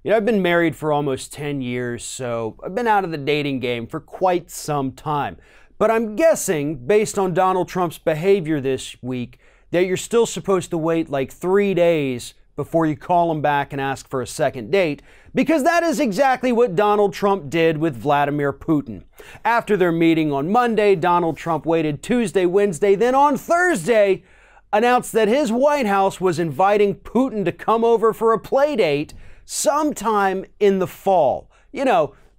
I've been married for almost 10 years, so I've been out of the dating game for quite some time. But I'm guessing, based on Donald Trump's behavior this week, that you're still supposed to wait like 3 days before you call him back and ask for a second date, because that is exactly what Donald Trump did with Vladimir Putin. After their meeting on Monday, Donald Trump waited Tuesday, Wednesday, then on Thursday, announced that his White House was inviting Putin to come over for a play date sometime in the fall.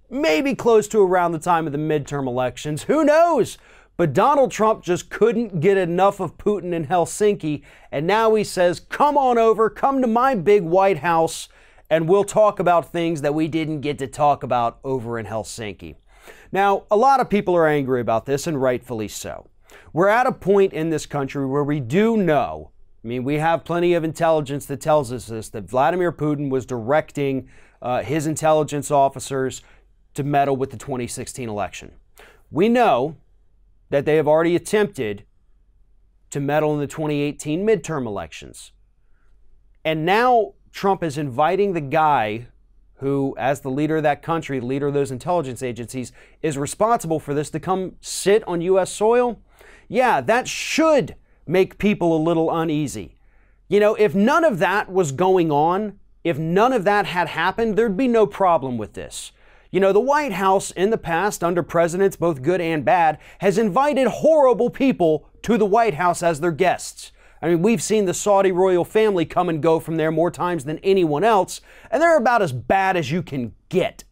Maybe close to around the time of the midterm elections. Who knows? But Donald Trump just couldn't get enough of Putin in Helsinki, and now he says, come on over, come to my big White House, and we'll talk about things that we didn't get to talk about over in Helsinki. Now, a lot of people are angry about this, and rightfully so. We're at a point in this country where we do know, we have plenty of intelligence that tells us this, that Vladimir Putin was directing his intelligence officers to meddle with the 2016 election. We know that they have already attempted to meddle in the 2018 midterm elections. And now Trump is inviting the guy who, as the leader of that country, the leader of those intelligence agencies, is responsible for this to come sit on U.S. soil. Yeah, that should make people a little uneasy. If none of that was going on, if none of that had happened, there'd be no problem with this. The White House in the past, under presidents, both good and bad, has invited horrible people to the White House as their guests. We've seen the Saudi royal family come and go from there more times than anyone else, and they're about as bad as you can get.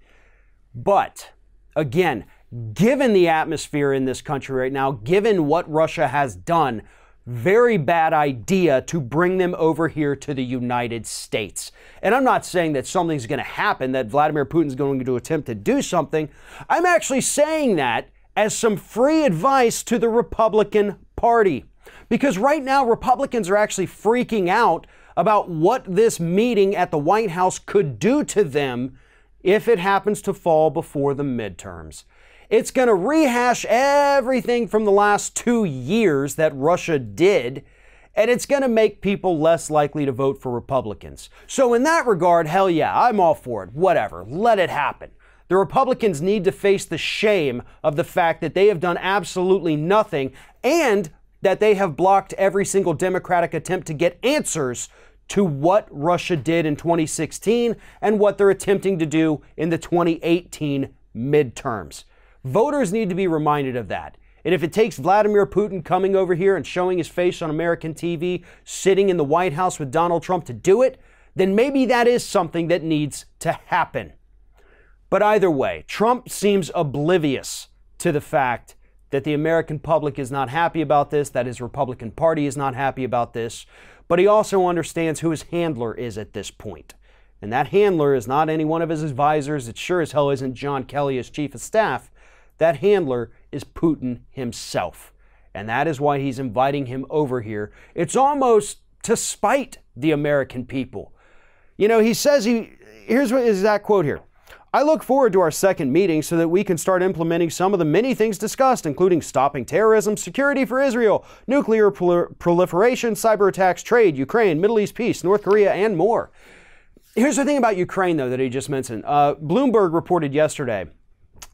But, again, given the atmosphere in this country right now, given what Russia has done, very bad idea to bring them over here to the United States. And I'm not saying that something's going to happen, that Vladimir Putin's going to attempt to do something. I'm actually saying that as some free advice to the Republican Party. Because right now, Republicans are actually freaking out about what this meeting at the White House could do to them if it happens to fall before the midterms. It's going to rehash everything from the last 2 years that Russia did, and it's going to make people less likely to vote for Republicans. So in that regard, hell yeah, I'm all for it. Whatever, let it happen. The Republicans need to face the shame of the fact that they have done absolutely nothing and that they have blocked every single Democratic attempt to get answers to what Russia did in 2016 and what they're attempting to do in the 2018 midterms. Voters need to be reminded of that. And if it takes Vladimir Putin coming over here and showing his face on American TV, sitting in the White House with Donald Trump to do it, then maybe that is something that needs to happen. But either way, Trump seems oblivious to the fact that the American public is not happy about this, that his Republican Party is not happy about this, but he also understands who his handler is at this point. And that handler is not any one of his advisors. It sure as hell isn't John Kelly as chief of staff. That handler is Putin himself. And that is why he's inviting him over here. It's almost to spite the American people. He says, here's what his exact quote here. I look forward to our second meeting so that we can start implementing some of the many things discussed, including stopping terrorism, security for Israel, nuclear proliferation, cyber attacks, trade, Ukraine, Middle East peace, North Korea, and more. Here's the thing about Ukraine, though, that he just mentioned. Bloomberg reported yesterday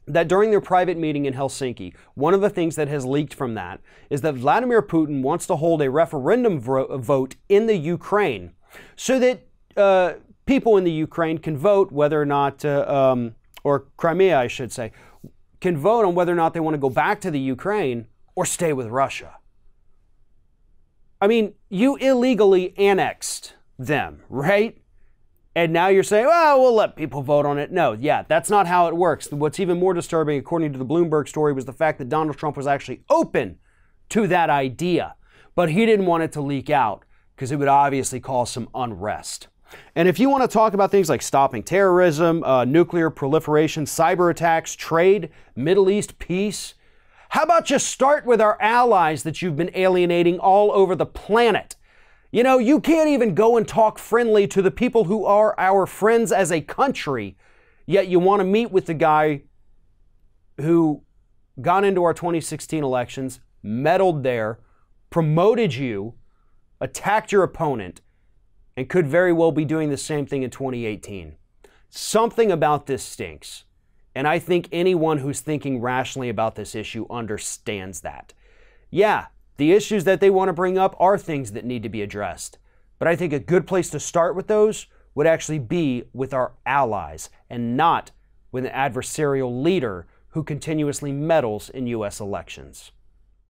that during their private meeting in Helsinki, one of the things that has leaked from that is that Vladimir Putin wants to hold a referendum vote in the Ukraine so that people in the Ukraine can vote whether or not, or Crimea, I should say, can vote on whether or not they want to go back to the Ukraine or stay with Russia. You illegally annexed them, right? And now you're saying, well, we'll let people vote on it. No, yeah, that's not how it works. What's even more disturbing, according to the Bloomberg story, was the fact that Donald Trump was actually open to that idea. But he didn't want it to leak out because it would obviously cause some unrest. And if you want to talk about things like stopping terrorism, nuclear proliferation, cyber attacks, trade, Middle East peace, how about just start with our allies that you've been alienating all over the planet? You can't even go and talk friendly to the people who are our friends as a country, yet you want to meet with the guy who got into our 2016 elections, meddled there, promoted you, attacked your opponent, and could very well be doing the same thing in 2018. Something about this stinks. And I think anyone who's thinking rationally about this issue understands that. Yeah, the issues that they want to bring up are things that need to be addressed. But I think a good place to start with those would actually be with our allies and not with an adversarial leader who continuously meddles in U.S. elections.